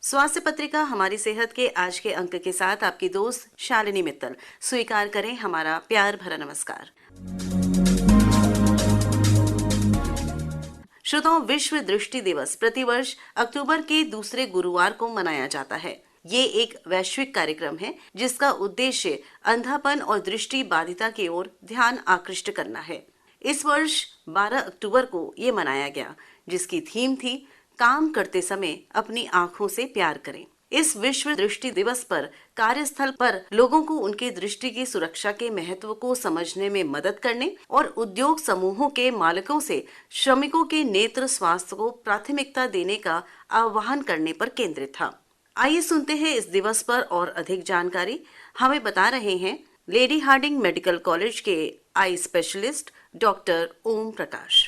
स्वास्थ्य पत्रिका हमारी सेहत के आज के अंक के साथ आपकी दोस्त शालिनी मित्तल। स्वीकार करें हमारा प्यार भरा नमस्कार। श्रोताओं, विश्व दृष्टि दिवस प्रतिवर्ष अक्टूबर के दूसरे गुरुवार को मनाया जाता है। ये एक वैश्विक कार्यक्रम है जिसका उद्देश्य अंधापन और दृष्टि बाधिता की ओर ध्यान आकृष्ट करना है। इस वर्ष 12 अक्टूबर को ये मनाया गया, जिसकी थीम थी काम करते समय अपनी आंखों से प्यार करें। इस विश्व दृष्टि दिवस पर कार्यस्थल पर लोगों को उनकी दृष्टि की सुरक्षा के महत्व को समझने में मदद करने और उद्योग समूहों के मालिकों से श्रमिकों के नेत्र स्वास्थ्य को प्राथमिकता देने का आह्वान करने पर केंद्रित था। आइए सुनते हैं इस दिवस पर और अधिक जानकारी। हमें बता रहे हैं लेडी हार्डिंग मेडिकल कॉलेज के eye specialist doctor Om Prakash.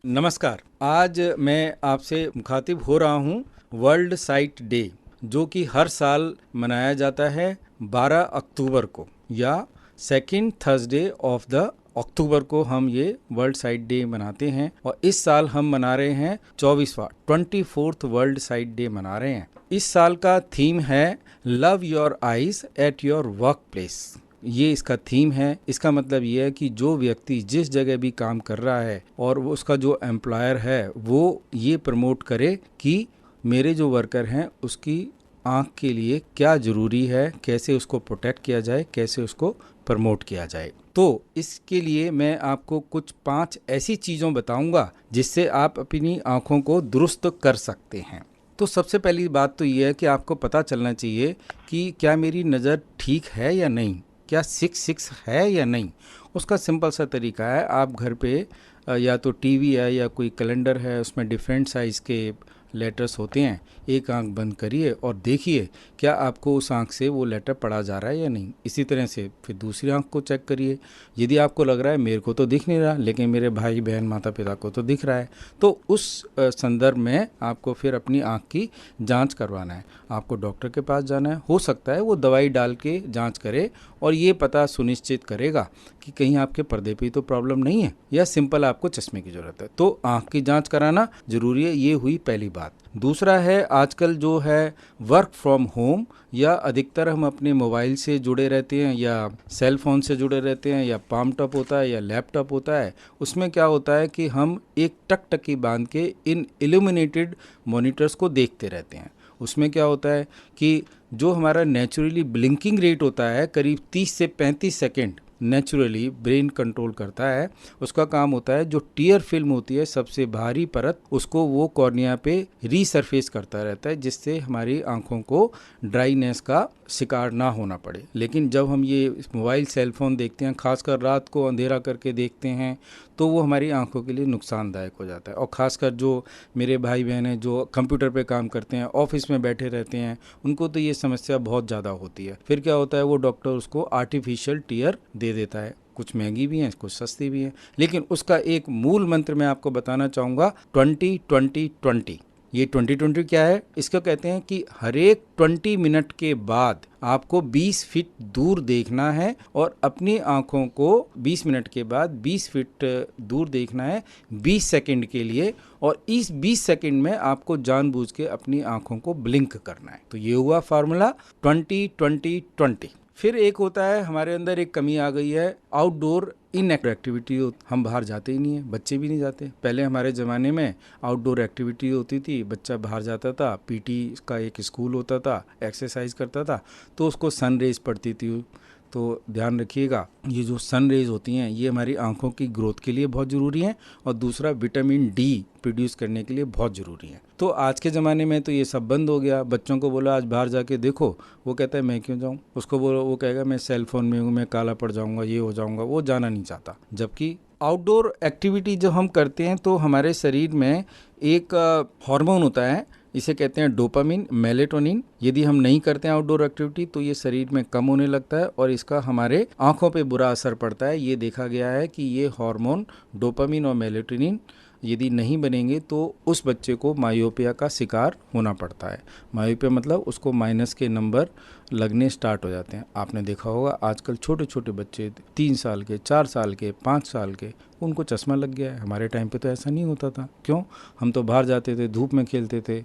नमस्कार। आज मैं आपसे मुखातिब हो रहा हूँ वर्ल्ड साइट डे, जो कि हर साल मनाया जाता है 12 अक्टूबर को या second Thursday of the October को हम ये वर्ल्ड साइट डे मनाते हैं। और इस साल हम मना रहे हैं 24th वर्ल्ड साइट डे मना रहे हैं। इस साल का थीम है love your eyes at your work place. ये इसका थीम है। इसका मतलब ये है कि जो व्यक्ति जिस जगह भी काम कर रहा है और उसका जो एम्प्लॉयर है वो ये प्रमोट करे कि मेरे जो वर्कर हैं उसकी आँख के लिए क्या ज़रूरी है, कैसे उसको प्रोटेक्ट किया जाए, कैसे उसको प्रमोट किया जाए। तो इसके लिए मैं आपको कुछ 5 ऐसी चीज़ों बताऊंगा जिससे आप अपनी आँखों को दुरुस्त कर सकते हैं। तो सबसे पहली बात तो ये है कि आपको पता चलना चाहिए कि क्या मेरी नज़र ठीक है या नहीं, क्या 6 है या नहीं। उसका सिंपल सा तरीका है, आप घर पे या तो टीवी है या कोई कैलेंडर है, उसमें डिफरेंट साइज़ के लेटर्स होते हैं। एक आंख बंद करिए और देखिए क्या आपको उस आंख से वो लेटर पढ़ा जा रहा है या नहीं। इसी तरह से फिर दूसरी आंख को चेक करिए। यदि आपको लग रहा है मेरे को तो दिख नहीं रहा लेकिन मेरे भाई बहन माता पिता को तो दिख रहा है, तो उस संदर्भ में आपको फिर अपनी आंख की जांच करवाना है। आपको डॉक्टर के पास जाना है। हो सकता है वो दवाई डाल के जांच करे और ये पता सुनिश्चित करेगा कि कहीं आपके पर्दे पे तो प्रॉब्लम नहीं है या सिंपल आपको चश्मे की ज़रूरत है। तो आंख की जांच कराना ज़रूरी है। ये हुई पहली बात। दूसरा है, आजकल जो है वर्क फ्रॉम होम, या अधिकतर हम अपने मोबाइल से जुड़े रहते हैं या सेल फोन से जुड़े रहते हैं या पाम टॉप होता है या लैपटॉप होता है। उसमें क्या होता है कि हम एक टकटकी बांध के इन इल्यूमिनेटेड मॉनिटर्स को देखते रहते हैं। उसमें क्या होता है कि जो हमारा नेचुरली ब्लिंकिंग रेट होता है करीब 30 से 35 सेकेंड नेचुरली ब्रेन कंट्रोल करता है। उसका काम होता है जो टीयर फिल्म होती है सबसे भारी परत, उसको वो कॉर्निया पे रीसरफेस करता रहता है, जिससे हमारी आंखों को ड्राइनेस का शिकार ना होना पड़े। लेकिन जब हम ये मोबाइल सेल फोन देखते हैं, खासकर रात को अंधेरा करके देखते हैं, तो वो हमारी आंखों के लिए नुकसानदायक हो जाता है। और ख़ासकर जो मेरे भाई बहन हैं जो कंप्यूटर पे काम करते हैं, ऑफिस में बैठे रहते हैं, उनको तो ये समस्या बहुत ज़्यादा होती है। फिर क्या होता है, वो डॉक्टर उसको आर्टिफिशियल टीयर दे देता है। कुछ महंगी भी हैं, कुछ सस्ती भी हैं, लेकिन उसका एक मूल मंत्र मैं आपको बताना चाहूँगा, 20-20-20। ये 20-20 क्या है? इसको कहते हैं कि हर एक 20 मिनट के बाद आपको 20 फीट दूर देखना है और अपनी आंखों को 20 मिनट के बाद 20 फीट दूर देखना है 20 सेकंड के लिए। और इस 20 सेकंड में आपको जानबूझ के अपनी आंखों को ब्लिंक करना है। तो ये हुआ फार्मूला 20-20-20। फिर एक होता है, हमारे अंदर एक कमी आ गई है, आउटडोर इनएक्टिव एक्टिविटी। हम बाहर जाते ही नहीं है, बच्चे भी नहीं जाते। पहले हमारे ज़माने में आउटडोर एक्टिविटी होती थी, बच्चा बाहर जाता था, पीटी का एक स्कूल होता था, एक्सरसाइज करता था, तो उसको सन रेज पड़ती थी। तो ध्यान रखिएगा, ये जो सन रेज होती हैं ये हमारी आंखों की ग्रोथ के लिए बहुत ज़रूरी हैं और दूसरा विटामिन डी प्रोड्यूस करने के लिए बहुत ज़रूरी है। तो आज के ज़माने में तो ये सब बंद हो गया। बच्चों को बोला आज बाहर जाके देखो, वो कहता है मैं क्यों जाऊँ। उसको बोलो, वो कहेगा मैं सेल फोन में हूँ, मैं काला पड़ जाऊँगा, ये हो जाऊँगा, वो जाना नहीं चाहता। जबकि आउटडोर एक्टिविटी जब हम करते हैं तो हमारे शरीर में एक हार्मोन होता है, इसे कहते हैं डोपामिन, मेलेटोनिन। यदि हम नहीं करते हैं आउटडोर एक्टिविटी तो ये शरीर में कम होने लगता है और इसका हमारे आंखों पे बुरा असर पड़ता है। ये देखा गया है कि ये हार्मोन डोपामिन और मेलेटोनिन यदि नहीं बनेंगे तो उस बच्चे को मायोपिया का शिकार होना पड़ता है। मायोपिया मतलब उसको माइनस के नंबर लगने स्टार्ट हो जाते हैं। आपने देखा होगा आजकल छोटे छोटे बच्चे 3 साल के, 4 साल के, 5 साल के, उनको चश्मा लग गया है। हमारे टाइम पे तो ऐसा नहीं होता था। क्यों? हम तो बाहर जाते थे, धूप में खेलते थे।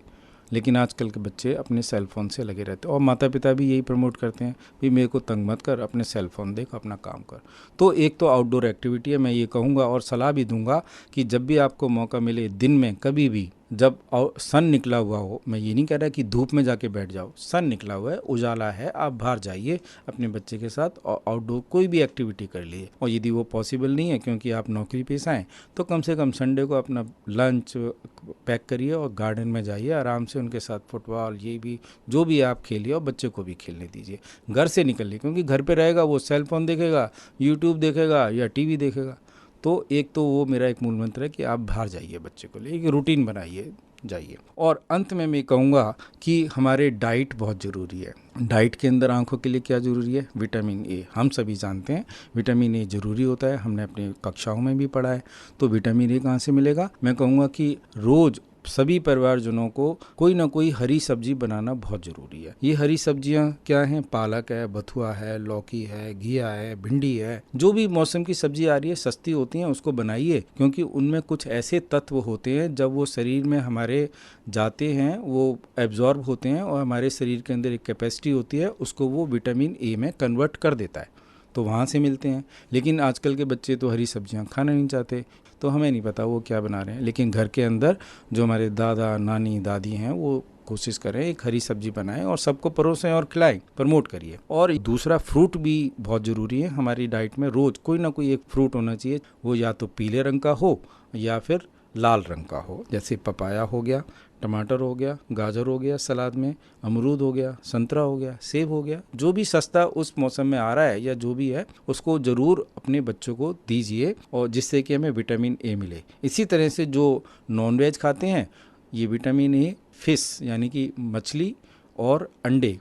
लेकिन आजकल के बच्चे अपने सेल फ़ोन से लगे रहते हैं और माता पिता भी यही प्रमोट करते हैं कि मेरे को तंग मत कर, अपने सेल फ़ोन देख, अपना काम कर। तो एक तो आउटडोर एक्टिविटी है, मैं ये कहूँगा और सलाह भी दूंगा कि जब भी आपको मौका मिले दिन में कभी भी, जब सन निकला हुआ हो, मैं ये नहीं कह रहा कि धूप में जाके बैठ जाओ, सन निकला हुआ है, उजाला है, आप बाहर जाइए अपने बच्चे के साथ और आउटडोर कोई भी एक्टिविटी कर लिए। और यदि वो पॉसिबल नहीं है क्योंकि आप नौकरी पेशा हैं, तो कम से कम संडे को अपना लंच पैक करिए और गार्डन में जाइए, आराम से उनके साथ फुटबॉल, ये भी जो भी आप खेलिए, और बच्चे को भी खेलने दीजिए। घर से निकलिए, क्योंकि घर पे रहेगा वो सेल फोन देखेगा, यूट्यूब देखेगा या टीवी देखेगा। तो एक तो वो मेरा एक मूल मंत्र है कि आप बाहर जाइए, बच्चे को ले एक रूटीन बनाइए, जाइए। और अंत में मैं कहूँगा कि हमारे डाइट बहुत ज़रूरी है। डाइट के अंदर आंखों के लिए क्या ज़रूरी है? Vitamin A. हम सभी जानते हैं विटामिन ए ज़रूरी होता है, हमने अपनी कक्षाओं में भी पढ़ा है। तो विटामिन ए कहाँ से मिलेगा? मैं कहूँगा कि रोज़ सभी परिवारजनों को कोई ना कोई हरी सब्जी बनाना बहुत ज़रूरी है। ये हरी सब्जियां क्या हैं? पालक है, बथुआ है, लौकी है, घिया है, भिंडी है, जो भी मौसम की सब्जी आ रही है, सस्ती होती हैं, उसको बनाइए, क्योंकि उनमें कुछ ऐसे तत्व होते हैं जब वो शरीर में हमारे जाते हैं वो एब्जॉर्ब होते हैं और हमारे शरीर के अंदर एक कैपेसिटी होती है, उसको वो विटामिन ए में कन्वर्ट कर देता है, तो वहाँ से मिलते हैं। लेकिन आजकल के बच्चे तो हरी सब्जियां खाना नहीं चाहते, तो हमें नहीं पता वो क्या बना रहे हैं। लेकिन घर के अंदर जो हमारे दादा नानी दादी हैं वो कोशिश करें एक हरी सब्जी बनाएं और सबको परोसें और खिलाएं, प्रमोट करिए। और दूसरा, फ्रूट भी बहुत ज़रूरी है हमारी डाइट में। रोज़ कोई ना कोई एक फ्रूट होना चाहिए, वो या तो पीले रंग का हो या फिर लाल रंग का हो। जैसे पपाया हो गया, टमाटर हो गया, गाजर हो गया सलाद में, अमरूद हो गया, संतरा हो गया, सेब हो गया, जो भी सस्ता उस मौसम में आ रहा है या जो भी है, उसको ज़रूर अपने बच्चों को दीजिए, और जिससे कि हमें विटामिन ए मिले। इसी तरह से जो नॉनवेज खाते हैं, ये विटामिन ए फिश यानी कि मछली और अंडे,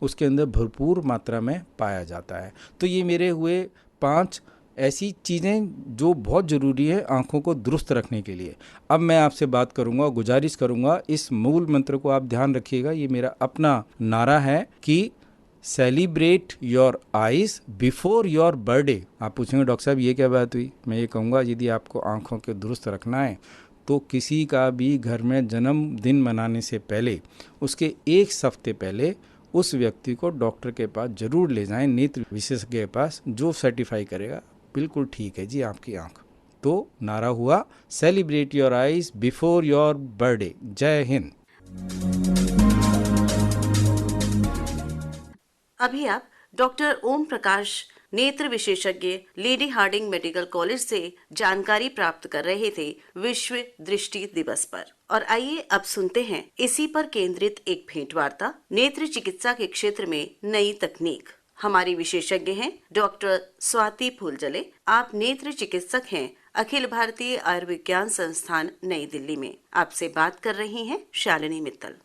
उसके अंदर भरपूर मात्रा में पाया जाता है। तो ये मेरे हुए 5 ऐसी चीज़ें जो बहुत ज़रूरी है आँखों को दुरुस्त रखने के लिए। अब मैं आपसे बात करूँगा और गुजारिश करूँगा, इस मूल मंत्र को आप ध्यान रखिएगा। ये मेरा अपना नारा है कि celebrate your eyes before your birthday. आप पूछेंगे डॉक्टर साहब ये क्या बात हुई? मैं ये कहूँगा, यदि आपको आँखों के दुरुस्त रखना है तो किसी का भी घर में जन्मदिन मनाने से पहले, उसके 1 हफ्ते पहले उस व्यक्ति को डॉक्टर के पास जरूर ले जाएं, नेत्र विशेषज्ञ के पास, जो सर्टिफाई करेगा बिल्कुल ठीक है जी आपकी आंख। तो नारा हुआ celebrate your eyes before your birthday. जय हिंद। अभी आप डॉक्टर ओम प्रकाश, नेत्र विशेषज्ञ, लेडी हार्डिंग मेडिकल कॉलेज से जानकारी प्राप्त कर रहे थे विश्व दृष्टि दिवस पर। और आइए अब सुनते हैं इसी पर केंद्रित एक भेंटवार्ता, नेत्र चिकित्सा के क्षेत्र में नई तकनीक। हमारी विशेषज्ञ हैं डॉक्टर स्वाति फूलजले। आप नेत्र चिकित्सक हैं अखिल भारतीय आयुर्विज्ञान संस्थान नई दिल्ली में। आपसे बात कर रही हैं शालिनी मित्तल।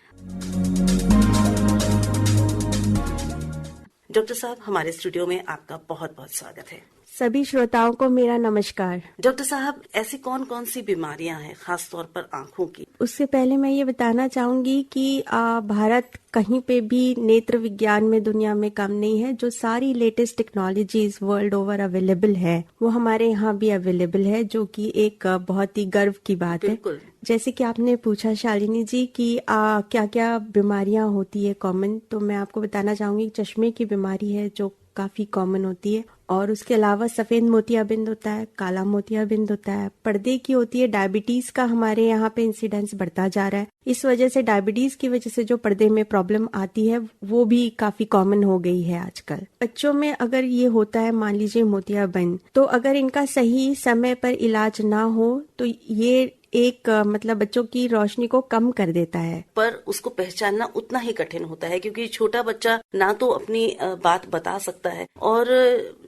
डॉक्टर साहब, हमारे स्टूडियो में आपका बहुत बहुत स्वागत है। सभी श्रोताओं को मेरा नमस्कार। डॉक्टर साहब, ऐसी कौन कौन सी बीमारियां हैं खास तौर पर आंखों की? उससे पहले मैं ये बताना चाहूंगी कि भारत कहीं पे भी नेत्र विज्ञान में दुनिया में कम नहीं है। जो सारी latest technologies world over available है, वो हमारे यहाँ भी अवेलेबल है, जो कि एक बहुत ही गर्व की बात है। जैसे कि आपने पूछा शालिनी जी कि क्या क्या बीमारियां होती है कॉमन, तो मैं आपको बताना चाहूंगी चश्मे की बीमारी है जो काफी कॉमन होती है, और उसके अलावा सफेद मोतियाबिंद होता है, काला मोतियाबिंद होता है, पर्दे की होती है, डायबिटीज का हमारे यहाँ पे इंसिडेंस बढ़ता जा रहा है। इस वजह से डायबिटीज की वजह से जो पर्दे में प्रॉब्लम आती है वो भी काफी कॉमन हो गई है आजकल। बच्चों में अगर ये होता है, मान लीजिए मोतियाबिंद, तो अगर इनका सही समय पर इलाज ना हो तो ये एक मतलब बच्चों की रोशनी को कम कर देता है। पर उसको पहचानना उतना ही कठिन होता है, क्योंकि छोटा बच्चा ना तो अपनी बात बता सकता है, और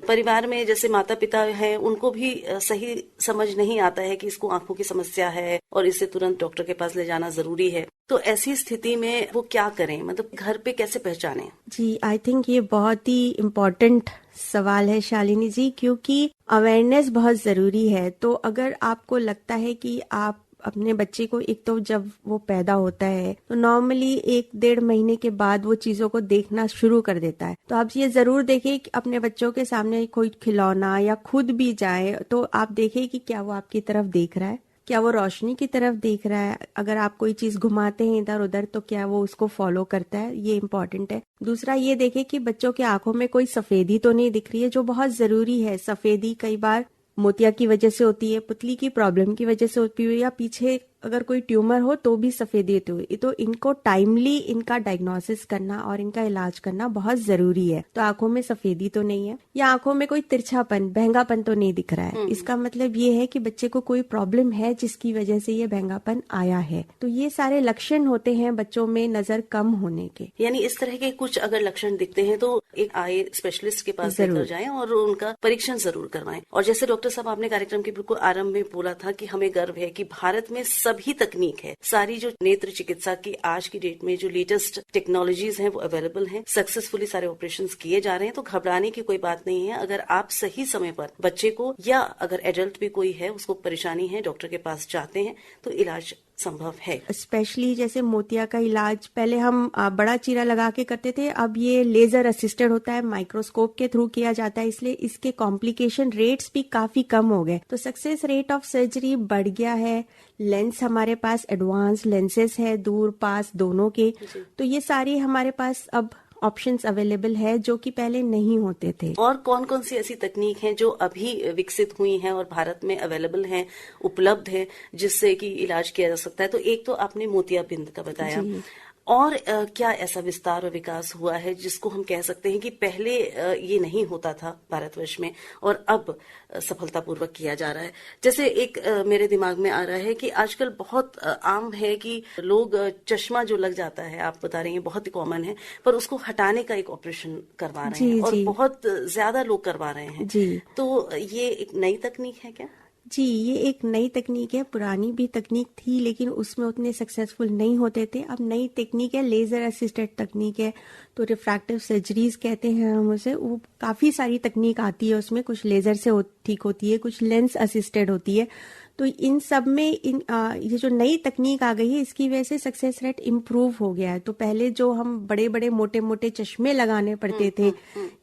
परिवार में जैसे माता पिता हैं उनको भी सही समझ नहीं आता है कि इसको आंखों की समस्या है और इसे तुरंत डॉक्टर के पास ले जाना जरूरी है। तो ऐसी स्थिति में वो क्या करें, मतलब घर पे कैसे पहचानें? जी, आई थिंक ये बहुत ही इम्पोर्टेंट सवाल है शालिनी जी, क्योंकि अवेयरनेस बहुत जरूरी है। तो अगर आपको लगता है कि आप अपने बच्चे को, एक तो जब वो पैदा होता है तो नॉर्मली 1-1.5 महीने के बाद वो चीजों को देखना शुरू कर देता है। तो आप ये जरूर देखें कि अपने बच्चों के सामने कोई खिलौना या खुद भी जाए तो आप देखें कि क्या वो आपकी तरफ देख रहा है, क्या वो रोशनी की तरफ देख रहा है। अगर आप कोई चीज घुमाते हैं इधर उधर तो क्या वो उसको फॉलो करता है, ये इम्पोर्टेंट है। दूसरा ये देखें कि बच्चों की आंखों में कोई सफेदी तो नहीं दिख रही है, जो बहुत जरूरी है। सफेदी कई बार मोतिया की वजह से होती है, पुतली की प्रॉब्लम की वजह से होती है, या पीछे अगर कोई ट्यूमर हो तो भी सफेदी होती है। तो इनको टाइमली इनका डायग्नोसिस करना और इनका इलाज करना बहुत जरूरी है। तो आंखों में सफेदी तो नहीं है, या आंखों में कोई तिरछापन, बहंगापन तो नहीं दिख रहा है, इसका मतलब ये है कि बच्चे को कोई प्रॉब्लम है जिसकी वजह से ये बहंगापन आया है। तो ये सारे लक्षण होते हैं बच्चों में नजर कम होने के। यानी इस तरह के कुछ अगर लक्षण दिखते हैं तो एक आई स्पेशलिस्ट के पास लेकर जाएं और उनका परीक्षण जरूर करवाएं। और जैसे डॉक्टर साहब आपने कार्यक्रम के बिल्कुल आरंभ में बोला था कि हमें गर्व है कि भारत में सभी तकनीक है, सारी जो नेत्र चिकित्सा की आज की डेट में जो लेटेस्ट टेक्नोलॉजीज हैं वो अवेलेबल हैं, सक्सेसफुली सारे ऑपरेशंस किए जा रहे हैं। तो घबराने की कोई बात नहीं है। अगर आप सही समय पर बच्चे को या अगर एडल्ट भी कोई है उसको परेशानी है, डॉक्टर के पास जाते हैं तो इलाज संभव है। स्पेशली जैसे मोतिया का इलाज पहले हम बड़ा चीरा लगा के करते थे, अब ये लेजर असिस्टेड होता है, माइक्रोस्कोप के थ्रू किया जाता है, इसलिए इसके कॉम्प्लिकेशन रेट्स भी काफी कम हो गए। तो सक्सेस रेट ऑफ सर्जरी बढ़ गया है। लेंस हमारे पास एडवांस लेंसेस है, दूर पास दोनों के। तो ये सारी हमारे पास अब ऑप्शंस अवेलेबल है जो कि पहले नहीं होते थे। और कौन कौन सी ऐसी तकनीक हैं जो अभी विकसित हुई हैं और भारत में अवेलेबल हैं, उपलब्ध है, जिससे कि इलाज किया जा सकता है? तो एक तो आपने मोतियाबिंद का बताया, और क्या ऐसा विस्तार और विकास हुआ है जिसको हम कह सकते हैं कि पहले ये नहीं होता था भारतवर्ष में और अब सफलतापूर्वक किया जा रहा है? जैसे एक मेरे दिमाग में आ रहा है कि आजकल बहुत आम है कि लोग चश्मा जो लग जाता है, आप बता रही हैं बहुत ही कॉमन है, पर उसको हटाने का एक ऑपरेशन करवा रहे हैं और बहुत ज्यादा लोग करवा रहे हैं। तो ये एक नई तकनीक है क्या? जी, ये एक नई तकनीक है। पुरानी भी तकनीक थी लेकिन उसमें उतने सक्सेसफुल नहीं होते थे। अब नई तकनीक है, लेजर असिस्टेड तकनीक है, तो रिफ्रैक्टिव सर्जरीज कहते हैं हम उसे। वो काफी सारी तकनीक आती है उसमें, कुछ लेजर से ठीक होती है, कुछ लेंस असिस्टेड होती है। तो इन सब में ये जो नई तकनीक आ गई है इसकी वजह से सक्सेस रेट इम्प्रूव हो गया है। तो पहले जो हम बड़े बड़े मोटे मोटे चश्मे लगाने पड़ते थे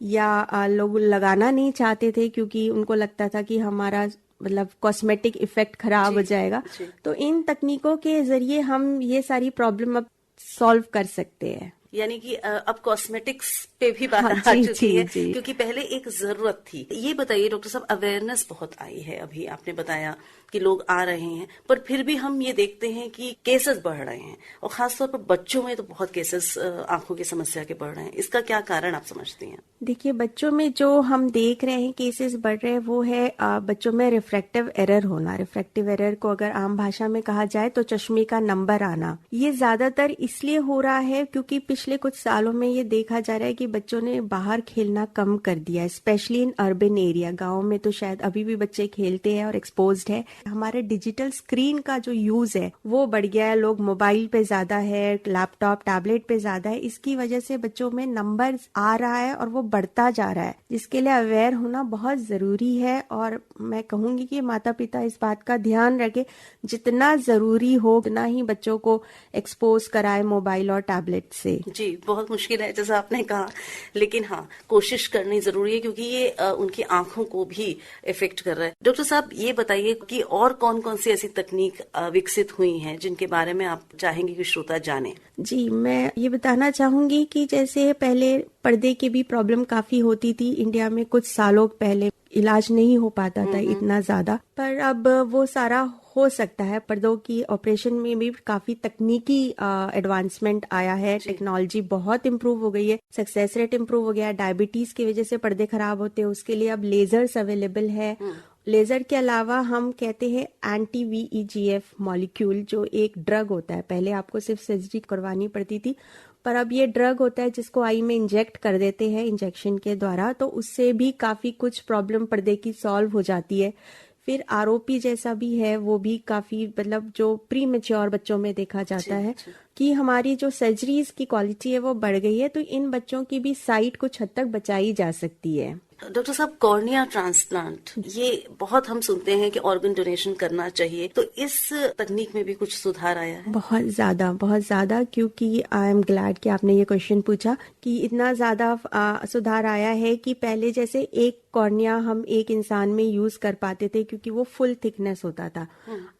या लोग लगाना नहीं चाहते थे क्योंकि उनको लगता था कि हमारा मतलब कॉस्मेटिक इफेक्ट खराब हो जाएगा, तो इन तकनीकों के जरिए हम ये सारी प्रॉब्लम अब सॉल्व कर सकते हैं। यानी कि अब कॉस्मेटिक्स पे भी बात आ चुकी है, क्योंकि पहले एक जरूरत थी। ये बताइए डॉक्टर साहब, अवेयरनेस बहुत आई है, अभी आपने बताया कि लोग आ रहे हैं, पर फिर भी हम ये देखते हैं कि केसेस बढ़ रहे हैं और खासतौर पर बच्चों में तो बहुत केसेस आंखों की समस्या के बढ़ रहे हैं। इसका क्या कारण आप समझती हैं? देखिए, बच्चों में जो हम देख रहे हैं केसेस बढ़ रहे हैं वो है बच्चों में रिफ्रैक्टिव एरर होना। रिफ्रैक्टिव एरर को अगर आम भाषा में कहा जाए तो चश्मे का नंबर आना। ये ज्यादातर इसलिए हो रहा है क्योंकि पिछले कुछ सालों में ये देखा जा रहा है कि बच्चों ने बाहर खेलना कम कर दिया है, स्पेशली इन अर्बन एरिया। गाँव में तो शायद अभी भी बच्चे खेलते हैं और एक्सपोज्ड है। हमारे डिजिटल स्क्रीन का जो यूज है वो बढ़ गया है, लोग मोबाइल पे ज्यादा है, लैपटॉप टैबलेट पे ज्यादा है। इसकी वजह से बच्चों में नंबर आ रहा है और वो बढ़ता जा रहा है, जिसके लिए अवेयर होना बहुत जरूरी है। और मैं कहूंगी कि माता पिता इस बात का ध्यान रखें, जितना जरूरी हो उतना ही बच्चों को एक्सपोज कराए मोबाइल और टैबलेट से। जी, बहुत मुश्किल है जैसा आपने कहा, लेकिन हाँ, कोशिश करनी जरूरी है क्योंकि ये उनकी आंखों को भी इफेक्ट कर रहा है। डॉक्टर साहब, ये बताइए कि और कौन कौन सी ऐसी तकनीक विकसित हुई हैं जिनके बारे में आप चाहेंगे कि श्रोता जाने? जी, मैं ये बताना चाहूंगी कि जैसे पहले पर्दे की भी प्रॉब्लम काफी होती थी इंडिया में, कुछ सालों पहले इलाज नहीं हो पाता था इतना ज्यादा, पर अब वो सारा हो सकता है। पर्दों की ऑपरेशन में भी काफी तकनीकी एडवांसमेंट आया है, टेक्नोलॉजी बहुत इम्प्रूव हो गई है, सक्सेस रेट इम्प्रूव हो गया है। डायबिटीज की वजह से पर्दे खराब होते हैं, उसके लिए अब लेजर्स अवेलेबल है। लेजर के अलावा हम कहते हैं एंटी VEGF मॉलिक्यूल, जो एक ड्रग होता है। पहले आपको सिर्फ सर्जरी करवानी पड़ती थी, पर अब ये ड्रग होता है जिसको आई में इंजेक्ट कर देते हैं इंजेक्शन के द्वारा, तो उससे भी काफी कुछ प्रॉब्लम पर्दे की सॉल्व हो जाती है। फिर ROP जैसा भी है, वो भी काफी मतलब जो प्री मैच्योर बच्चों में देखा जाता है, कि हमारी जो सर्जरीज की क्वालिटी है वो बढ़ गई है, तो इन बच्चों की भी साइट कुछ हद तक बचाई जा सकती है। डॉक्टर साहब, कॉर्निया ट्रांसप्लांट, ये बहुत हम सुनते हैं कि ऑर्गन डोनेशन करना चाहिए, तो इस तकनीक में भी कुछ सुधार आया है? बहुत ज्यादा, क्योंकि आई एम ग्लैड कि आपने ये क्वेश्चन पूछा कि इतना ज्यादा सुधार आया है कि पहले जैसे एक कॉर्निया हम एक इंसान में यूज कर पाते थे क्योंकि वो फुल थिकनेस होता था।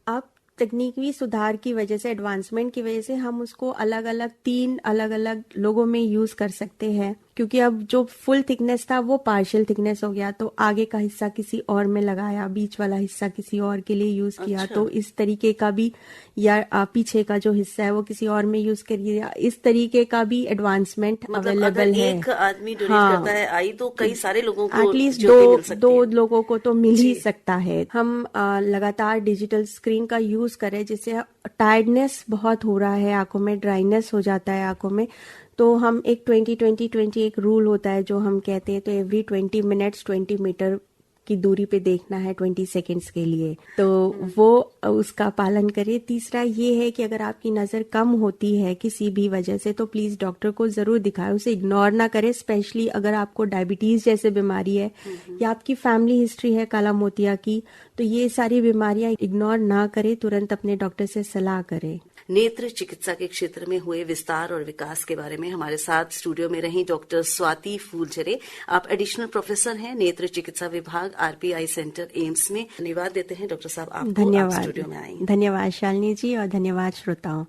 अब तकनीकी सुधार की वजह से, एडवांसमेंट की वजह से हम उसको अलग अलग 3 अलग अलग लोगों में यूज कर सकते हैं, क्योंकि अब जो फुल थिकनेस था वो पार्शियल थिकनेस हो गया, तो आगे का हिस्सा किसी और में लगाया, बीच वाला हिस्सा किसी और के लिए यूज किया। अच्छा। तो इस तरीके का भी, या पीछे का जो हिस्सा है वो किसी और में यूज करिए, इस तरीके का भी एडवांसमेंट मतलब अवेलेबल अगर है। एक आदमी डोनेट करता है आई, तो कई सारे लोगों को एटलीस्ट ज्योति मिल सकती दो है। लोगों को तो मिल ही जी। सकता है। हम लगातार डिजिटल स्क्रीन का यूज करें, जिससे टायर्डनेस बहुत हो रहा है आंखों में, ड्राइनेस हो जाता है आंखों में, तो हम एक 20-20-20 एक रूल होता है जो हम कहते हैं, तो एवरी 20 मिनट्स 20 मीटर की दूरी पे देखना है 20 सेकेंड्स के लिए, तो वो उसका पालन करें। तीसरा ये है कि अगर आपकी नज़र कम होती है किसी भी वजह से, तो प्लीज़ डॉक्टर को ज़रूर दिखाएं, उसे इग्नोर ना करें, स्पेशली अगर आपको डायबिटीज़ जैसे बीमारी है या आपकी फैमिली हिस्ट्री है काला मोतिया की, तो ये सारी बीमारियां इग्नोर ना करें, तुरंत अपने डॉक्टर से सलाह करें। नेत्र चिकित्सा के क्षेत्र में हुए विस्तार और विकास के बारे में हमारे साथ स्टूडियो में रही डॉक्टर स्वाति फूलझरे। आप एडिशनल प्रोफेसर हैं नेत्र चिकित्सा विभाग, RPI सेंटर, एम्स में। धन्यवाद देते हैं डॉक्टर साहब आपको, आप धन्यवाद। स्टूडियो में आई। धन्यवाद शालिनी जी, और धन्यवाद श्रोताओं।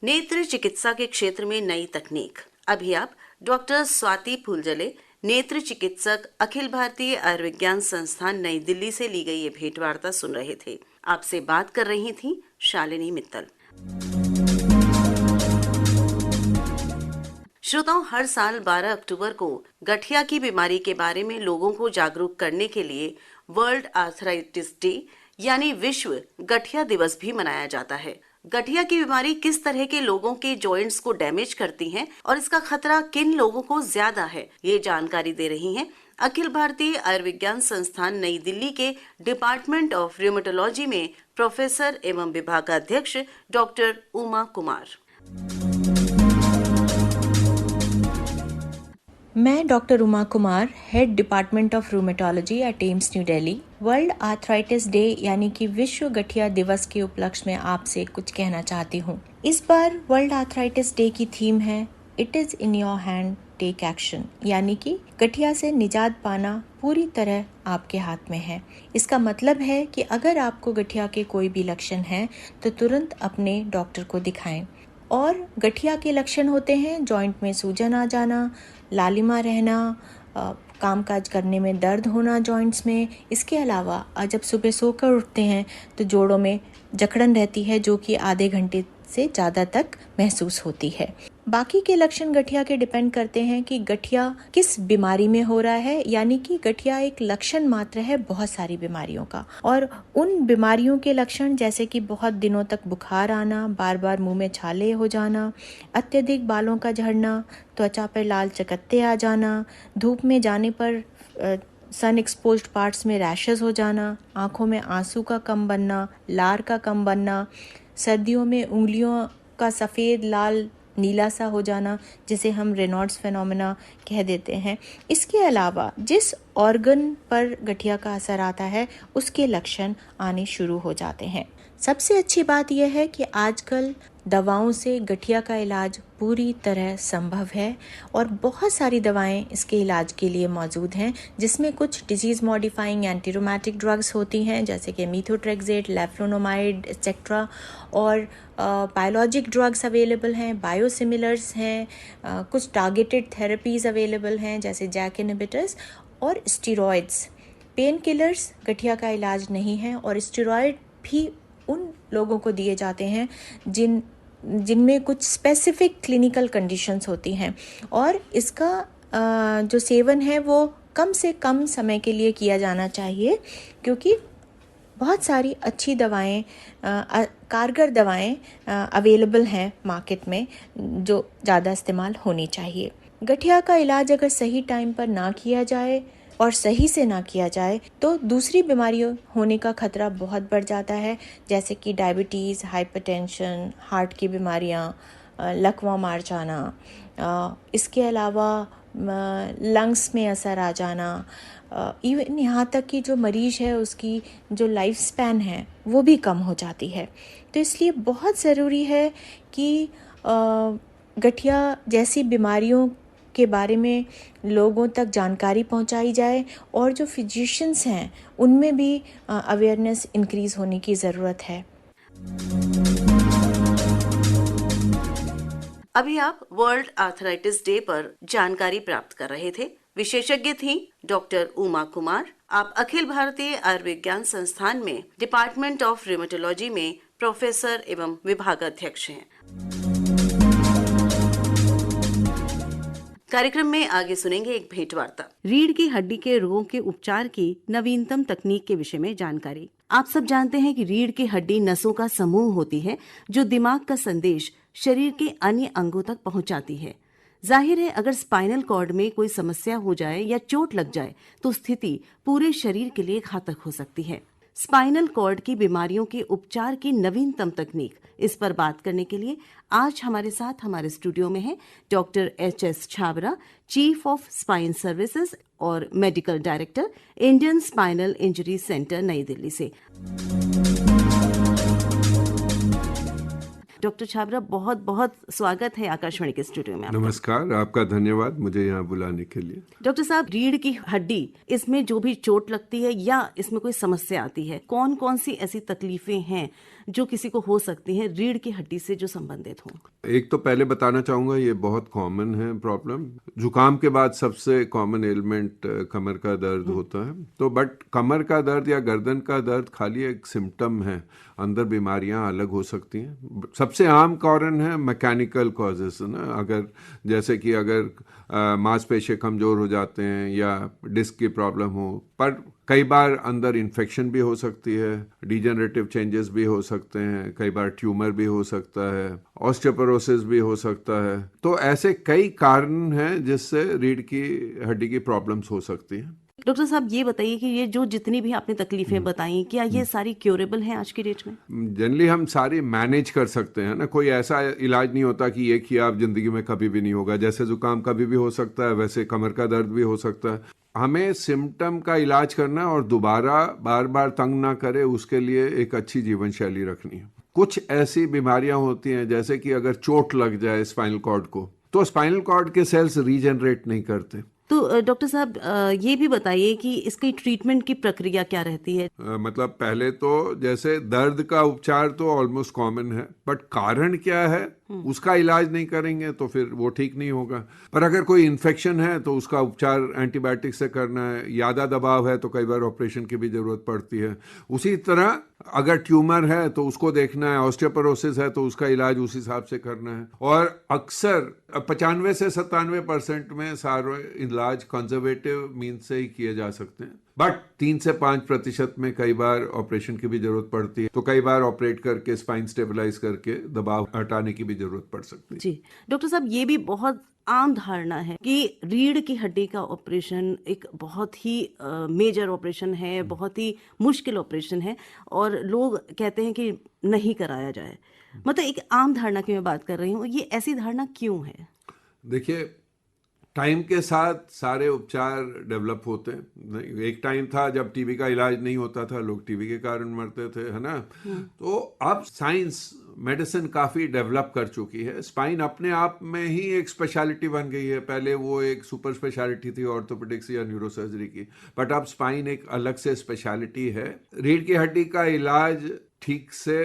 नेत्र चिकित्सा के क्षेत्र में नई तकनीक। अभी आप डॉक्टर स्वाति फूलझरे, नेत्र चिकित्सक, अखिल भारतीय आयुर्विज्ञान संस्थान नई दिल्ली से ली गई ये भेंटवार्ता सुन रहे थे। आपसे बात कर रही थी शालिनी मित्तल। श्रोताओं, हर साल 12 अक्टूबर को गठिया की बीमारी के बारे में लोगों को जागरूक करने के लिए वर्ल्ड आर्थराइटिस डे यानी विश्व गठिया दिवस भी मनाया जाता है। गठिया की बीमारी किस तरह के लोगों के जॉइंट्स को डैमेज करती है और इसका खतरा किन लोगों को ज्यादा है, ये जानकारी दे रही हैं अखिल भारतीय आयुर्विज्ञान संस्थान नई दिल्ली के डिपार्टमेंट ऑफ र्यूमेटोलॉजी में प्रोफेसर एवं विभागाध्यक्ष डॉक्टर उमा कुमार। मैं doctor Uma Kumar, head department of rheumatology at AIIMS New Delhi, world arthritis day यानी कि विश्व गठिया दिवस के उपलक्ष्य में आपसे कुछ कहना चाहती हूँ। इस बार वर्ल्ड आर्थराइटिस डे की थीम है it is in your hand, take action, यानी कि गठिया से निजात पाना पूरी तरह आपके हाथ में है। इसका मतलब है कि अगर आपको गठिया के कोई भी लक्षण हैं तो तुरंत अपने डॉक्टर को दिखाएं। और गठिया के लक्षण होते हैं जॉइंट में सूजन आ जाना, लालिमा रहना, कामकाज करने में दर्द होना जॉइंट्स में। इसके अलावा जब सुबह सोकर उठते हैं तो जोड़ों में जकड़न रहती है जो कि आधे घंटे से ज़्यादा तक महसूस होती है। बाकी के लक्षण गठिया के डिपेंड करते हैं कि गठिया किस बीमारी में हो रहा है, यानी कि गठिया एक लक्षण मात्र है बहुत सारी बीमारियों का। और उन बीमारियों के लक्षण जैसे कि बहुत दिनों तक बुखार आना, बार बार मुंह में छाले हो जाना, अत्यधिक बालों का झड़ना, त्वचा पर लाल चकत्ते आ जाना, धूप में जाने पर सन एक्सपोज्ड पार्ट्स में रैशेस हो जाना, आंखों में आंसू का कम बनना, लार का कम बनना, सर्दियों में उंगलियों का सफ़ेद लाल नीला सा हो जाना, जिसे हम रेनॉल्ड्स फेनोमेना कह देते हैं। इसके अलावा जिस ऑर्गन पर गठिया का असर आता है उसके लक्षण आने शुरू हो जाते हैं। सबसे अच्छी बात यह है कि आजकल दवाओं से गठिया का इलाज पूरी तरह संभव है और बहुत सारी दवाएं इसके इलाज के लिए मौजूद हैं, जिसमें कुछ disease modifying anti rheumatic drugs होती हैं जैसे कि मीथोट्रेक्सेट, लेफ्लोनोमाइड एक्सेट्रा, और बायोलॉजिक ड्रग्स अवेलेबल हैं, बायोसिमिलर्स हैं, कुछ टारगेटेड थेरेपीज़ अवेलेबल हैं जैसे जैक इनहिबिटर्स और स्टीरॉयड्स। पेन किलर्स गठिया का इलाज नहीं है और स्टीरॉयड भी उन लोगों को दिए जाते हैं जिनमें कुछ स्पेसिफिक क्लिनिकल कंडीशंस होती हैं, और इसका जो सेवन है वो कम से कम समय के लिए किया जाना चाहिए, क्योंकि बहुत सारी अच्छी दवाएं, कारगर दवाएं अवेलेबल हैं मार्केट में जो ज़्यादा इस्तेमाल होनी चाहिए। गठिया का इलाज अगर सही टाइम पर ना किया जाए और सही से ना किया जाए तो दूसरी बीमारियों होने का खतरा बहुत बढ़ जाता है, जैसे कि डायबिटीज़, हाइपरटेंशन, हार्ट की बीमारियां, लकवा मार जाना, इसके अलावा लंग्स में असर आ जाना, इवन यहाँ तक कि जो मरीज है उसकी जो लाइफ स्पैन है वो भी कम हो जाती है। तो इसलिए बहुत ज़रूरी है कि गठिया जैसी बीमारियों के बारे में लोगों तक जानकारी पहुंचाई जाए और जो फिजिशियंस हैं उनमें भी अवेयरनेस इंक्रीज होने की ज़रूरत है। अभी आप वर्ल्ड आर्थराइटिस डे पर जानकारी प्राप्त कर रहे थे। विशेषज्ञ थी डॉक्टर उमा कुमार। आप अखिल भारतीय आयुर्विज्ञान संस्थान में डिपार्टमेंट ऑफ रिमेटोलॉजी में प्रोफेसर एवं विभागाध्यक्ष हैं। कार्यक्रम में आगे सुनेंगे एक भेंटवार्ता। रीढ़ की हड्डी के रोगों के उपचार की नवीनतम तकनीक के विषय में जानकारी। आप सब जानते हैं कि रीढ़ की हड्डी नसों का समूह होती है जो दिमाग का संदेश शरीर के अन्य अंगों तक पहुंचाती है। जाहिर है, अगर स्पाइनल कॉर्ड में कोई समस्या हो जाए या चोट लग जाए तो स्थिति पूरे शरीर के लिए घातक हो सकती है। स्पाइनल कॉर्ड की बीमारियों के उपचार की नवीनतम तकनीक, इस पर बात करने के लिए आज हमारे साथ हमारे स्टूडियो में है doctor H S. Chhabra, chief of spine services और medical director, Indian spinal injury centre, New Delhi से। डॉक्टर छाबरा, बहुत बहुत स्वागत है आकाशवाणी के स्टूडियो में आपका। नमस्कार, आपका धन्यवाद मुझे यहाँ बुलाने के लिए। डॉक्टर साहब, रीढ़ की हड्डी, इसमें जो भी चोट लगती है या इसमें कोई समस्या आती है, कौन कौन सी ऐसी तकलीफें हैं जो किसी को हो सकती हैं रीढ़ की हड्डी से जो संबंधित हो? एक तो पहले बताना चाहूँगा, ये बहुत कॉमन है प्रॉब्लम। जुकाम के बाद सबसे कॉमन एलिमेंट कमर का दर्द होता है। तो बट कमर का दर्द या गर्दन का दर्द खाली एक सिम्टम है, अंदर बीमारियां अलग हो सकती हैं। सबसे आम कारण है मैकेनिकल कॉजेस ना, अगर जैसे कि अगर मांसपेशियां कमज़ोर हो जाते हैं या डिस्क की प्रॉब्लम हो, पर कई बार अंदर इन्फेक्शन भी हो सकती है, डिजेनरेटिव चेंजेस भी हो सकते हैं, कई बार ट्यूमर भी हो सकता है, ऑस्टियोपोरोसिस भी हो सकता है। तो ऐसे कई कारण हैं जिससे रीढ़ की हड्डी की प्रॉब्लम्स हो सकती हैं। डॉक्टर साहब, ये बताइए कि ये जो जितनी भी आपने तकलीफें बताई, क्या ये सारी क्योरेबल हैं आज की डेट में? जनरली हम सारी मैनेज कर सकते हैं ना, कोई ऐसा इलाज नहीं होता कि ये किया आप जिंदगी में कभी भी नहीं होगा। जैसे जुकाम कभी भी हो सकता है, वैसे कमर का दर्द भी हो सकता है। हमें सिम्टम का इलाज करना है और दोबारा बार बार तंग ना करे, उसके लिए एक अच्छी जीवन शैली रखनी है। कुछ ऐसी बीमारियां होती हैं जैसे कि अगर चोट लग जाए स्पाइनल कॉर्ड को, तो स्पाइनल कॉर्ड के सेल्स रीजनरेट नहीं करते। तो डॉक्टर साहब, ये भी बताइए कि इसकी ट्रीटमेंट की प्रक्रिया क्या रहती है? मतलब पहले तो जैसे दर्द का उपचार तो ऑलमोस्ट कॉमन है, बट कारण क्या है उसका इलाज नहीं करेंगे तो फिर वो ठीक नहीं होगा। पर अगर कोई इन्फेक्शन है तो उसका उपचार एंटीबायोटिक से करना है। ज़्यादा दबाव है तो कई बार ऑपरेशन की भी ज़रूरत पड़ती है। उसी तरह अगर ट्यूमर है तो उसको देखना है, ऑस्टियोपोरोसिस है तो उसका इलाज उस हिसाब से करना है। और अक्सर 95 से 97% में सारे इलाज कंजर्वेटिव मीन्स से ही किए जा सकते हैं, बट 3 से 5% में कई बार ऑपरेशन की भी जरूरत पड़ती है। तो कई बार ऑपरेट करके स्पाइन स्टेबलाइज करके दबाव हटाने की भी जरूरत पड़ सकती है। जी डॉक्टर साहब, ये भी बहुत आम धारणा है कि रीढ़ की हड्डी का ऑपरेशन एक बहुत ही मेजर ऑपरेशन है, बहुत ही मुश्किल ऑपरेशन है और लोग कहते हैं कि नहीं कराया जाए। मतलब एक आम धारणा की मैं बात कर रही हूँ, ये ऐसी धारणा क्यों है? देखिए, टाइम के साथ सारे उपचार डेवलप होते हैं। एक टाइम था जब टीबी का इलाज नहीं होता था, लोग टीबी के कारण मरते थे, है ना। तो अब साइंस मेडिसिन काफ़ी डेवलप कर चुकी है। स्पाइन अपने आप में ही एक स्पेशलिटी बन गई है। पहले वो एक सुपर स्पेशलिटी थी ऑर्थोपेडिक्स या न्यूरोसर्जरी की, बट अब स्पाइन एक अलग से स्पेशलिटी है। रीढ़ की हड्डी का इलाज ठीक से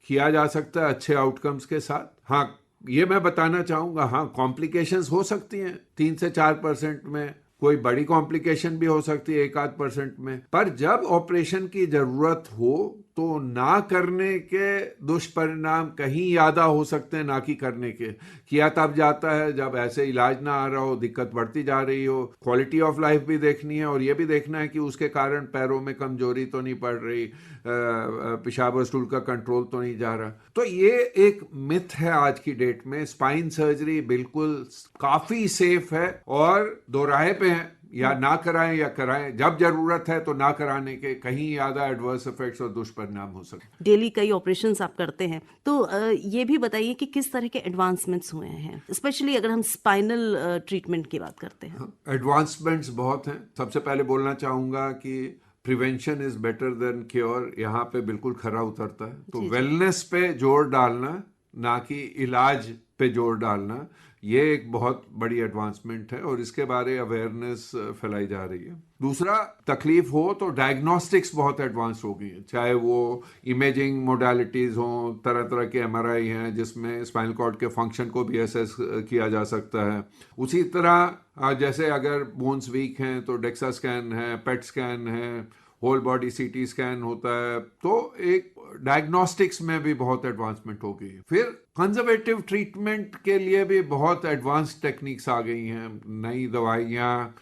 किया जा सकता है अच्छे आउटकम्स के साथ। हाँ, ये मैं बताना चाहूँगा, हाँ कॉम्प्लिकेशंस हो सकती हैं 3 से 4% में, कोई बड़ी कॉम्प्लिकेशन भी हो सकती है 1-8% में। पर जब ऑपरेशन की जरूरत हो तो ना करने के दुष्परिणाम कहीं ज़्यादा हो सकते हैं ना कि करने के। किया तब जाता है जब ऐसे इलाज ना आ रहा हो, दिक्कत बढ़ती जा रही हो। क्वालिटी ऑफ लाइफ भी देखनी है और ये भी देखना है कि उसके कारण पैरों में कमजोरी तो नहीं पड़ रही, पेशाब और स्टूल का कंट्रोल तो नहीं जा रहा। तो ये एक मिथ है आज की डेट में। स्पाइन सर्जरी बिल्कुल काफ़ी सेफ है और दोराहे पे है। या ना कराएं या कराएं, जब जरूरत है तो ना कराने के कहीं ज़्यादा एडवर्स इफेक्ट्स और दुष्परिणाम हो सकते डेली कई ऑपरेशंस आप करते हैं, तो ये भी बताइए कि किस तरह के एडवांसमेंट्स हुए हैं, स्पेशली अगर हम स्पाइनल ट्रीटमेंट की बात करते हैं। हैं। एडवांसमेंट्स बहुत हैं। सबसे पहले बोलना चाहूँगा कि prevention is better than cure, यहाँ पे बिल्कुल खरा उतरता है। तो वेलनेस पे जोर डालना, ना कि इलाज पे जोर डालना, ये एक बहुत बड़ी एडवांसमेंट है और इसके बारे अवेयरनेस फैलाई जा रही है। दूसरा, तकलीफ हो तो डायग्नोस्टिक्स बहुत एडवांस हो गई है, चाहे वो इमेजिंग मोडालिटीज़ हों, तरह तरह के एमआरआई हैं जिसमें स्पाइनल कॉर्ड के फंक्शन को भी असेस किया जा सकता है। उसी तरह जैसे अगर बोन्स वीक हैं तो डेक्सा स्कैन है, पेट स्कैन है, होल बॉडी सीटी स्कैन होता है। तो एक डायग्नोस्टिक्स में भी बहुत एडवांसमेंट हो गई है। फिर कंजर्वेटिव ट्रीटमेंट के लिए भी बहुत एडवांस टेक्निक्स आ गई हैं, नई दवाइयाँ,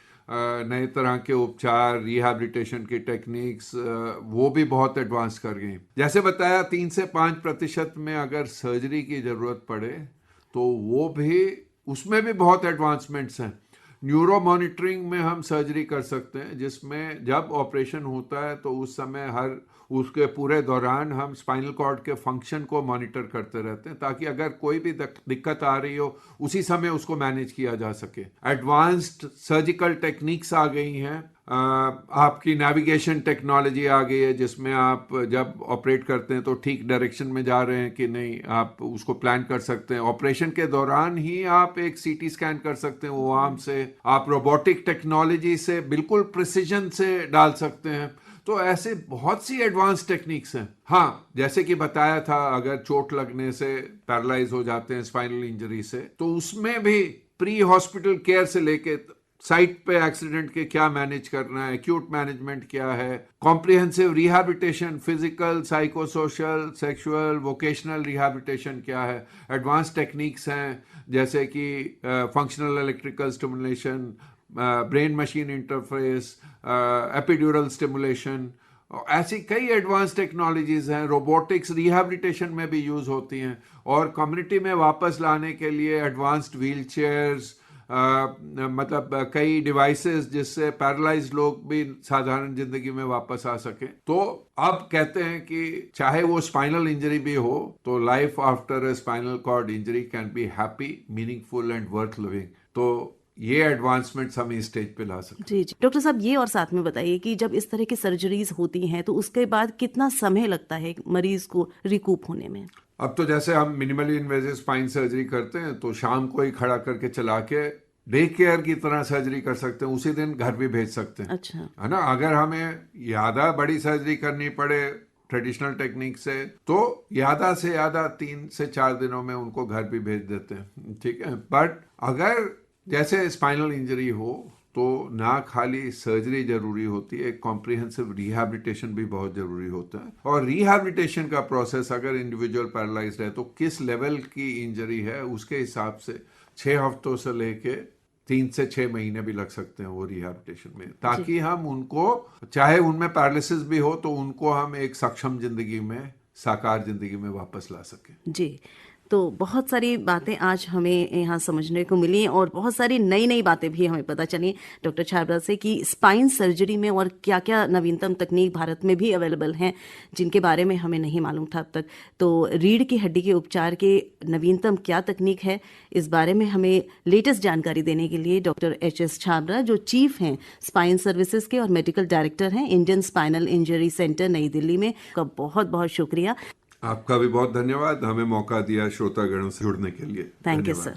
नए तरह के उपचार, रिहैबिलिटेशन की टेक्निक्स, वो भी बहुत एडवांस कर गई। जैसे बताया 3 से 5% में अगर सर्जरी की ज़रूरत पड़े तो वो भी, उसमें भी बहुत एडवांसमेंट्स हैं। न्यूरो मॉनिटरिंग में हम सर्जरी कर सकते हैं, जिसमें जब ऑपरेशन होता है तो उस समय उसके पूरे दौरान हम स्पाइनल कॉर्ड के फंक्शन को मॉनिटर करते रहते हैं, ताकि अगर कोई भी दिक्कत आ रही हो उसी समय उसको मैनेज किया जा सके। एडवांस्ड सर्जिकल टेक्निक्स आ गई हैं। आपकी नेविगेशन टेक्नोलॉजी आ गई है, जिसमें आप जब ऑपरेट करते हैं तो ठीक डायरेक्शन में जा रहे हैं कि नहीं, आप उसको प्लान कर सकते हैं। ऑपरेशन के दौरान ही आप एक सीटी स्कैन कर सकते हैं वो आर्म से। आप रोबोटिक टेक्नोलॉजी से बिल्कुल प्रिसिजन से डाल सकते हैं। तो ऐसे बहुत सी एडवांस टेक्निक्स हैं। हाँ, जैसे कि बताया था, अगर चोट लगने से पैरालाइज हो जाते हैं स्पाइनल इंजरी से, तो उसमें भी प्री हॉस्पिटल केयर से लेके साइट पे एक्सीडेंट के क्या मैनेज करना है, एक्यूट मैनेजमेंट क्या है, comprehensive rehabilitation, physical, psychosocial, sexual, vocational rehabilitation क्या है, एडवांस टेक्निक्स हैं जैसे कि functional electrical stimulation, brain machine interface, epidural stimulation, ऐसी कई एडवांस टेक्नोलॉजीज हैं। रोबोटिक्स रिहैबिलिटेशन में भी यूज होती हैं, और कम्युनिटी में वापस लाने के लिए एडवांस्ड व्हील चेयर्स, मतलब कई डिवाइसेस जिससे पैरालाइज्ड लोग भी साधारण जिंदगी में वापस आ सके। तो अब कहते हैं कि चाहे वो स्पाइनल इंजरी भी हो तो life after a spinal cord injury can be happy, meaningful and worth living. तो ये एडवांसमेंट्स हम इस स्टेज पे ला सकते हैं। जी जी डॉक्टर साहब, ये और साथ में बताइए कि जब इस तरह की सर्जरीज होती हैं तो उसके बाद कितना समय लगता है मरीज को रिकूप होने में? अब तो जैसे हम मिनिमली इन्वेजिव स्पाइन सर्जरी करते हैं तो शाम को ही खड़ा करके चला के डे केयर की तरह सर्जरी कर सकते हैं, उसी दिन घर भी भेज सकते हैं। अच्छा, है ना। अगर हमें ज़्यादा बड़ी सर्जरी करनी पड़े ट्रेडिशनल टेक्निक से, तो ज़्यादा से ज़्यादा 3 से 4 दिनों में उनको घर भी भेज देते हैं। ठीक है। बट अगर जैसे स्पाइनल इंजरी हो तो ना खाली सर्जरी जरूरी होती है, एक कॉम्प्रिहेंसिव रिहैबिलिटेशन भी बहुत जरूरी होता है। और रिहैबिलिटेशन का प्रोसेस, अगर इंडिविजुअल पैरालाइज्ड है तो किस लेवल की इंजरी है उसके हिसाब से 6 हफ्तों से लेके 3 से 6 महीने भी लग सकते हैं वो रिहैबिलिटेशन में, ताकि हम उनको, चाहे उनमें पैरालिसिस भी हो तो उनको हम एक सक्षम जिंदगी में, साकार जिंदगी में वापस ला सकें। जी। तो बहुत सारी बातें आज हमें यहाँ समझने को मिली और बहुत सारी नई नई बातें भी हमें पता चली डॉक्टर छाबड़ा से कि स्पाइन सर्जरी में और क्या क्या नवीनतम तकनीक भारत में भी अवेलेबल हैं जिनके बारे में हमें नहीं मालूम था अब तक। तो रीढ़ की हड्डी के उपचार के नवीनतम क्या तकनीक है, इस बारे में हमें लेटेस्ट जानकारी देने के लिए डॉक्टर HS छाबड़ा, जो चीफ हैं स्पाइन सर्विसेज के और मेडिकल डायरेक्टर हैं Indian spinal injury centre New Delhi में, का बहुत बहुत शुक्रिया। आपका भी बहुत धन्यवाद, हमें मौका दिया श्रोतागणों से जुड़ने के लिए। Thank you sir.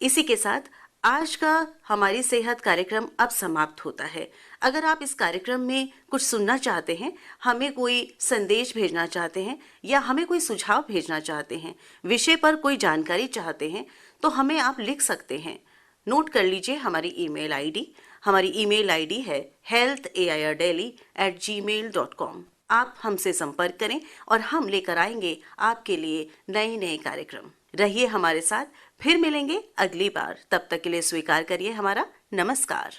इसी के साथ आज का हमारी सेहत कार्यक्रम अब समाप्त होता है। अगर आप इस कार्यक्रम में कुछ सुनना चाहते हैं, हमें कोई संदेश भेजना चाहते हैं या हमें कोई सुझाव भेजना चाहते हैं, विषय पर कोई जानकारी चाहते हैं, तो हमें आप लिख सकते हैं। नोट कर लीजिए हमारी ईमेल आईडी। हमारी ईमेल आईडी है healthairdelhi@gmail.com। आप हमसे संपर्क करें और हम लेकर आएंगे आपके लिए नए नए कार्यक्रम। रहिए हमारे साथ, फिर मिलेंगे अगली बार। तब तक के लिए स्वीकार करिए हमारा नमस्कार।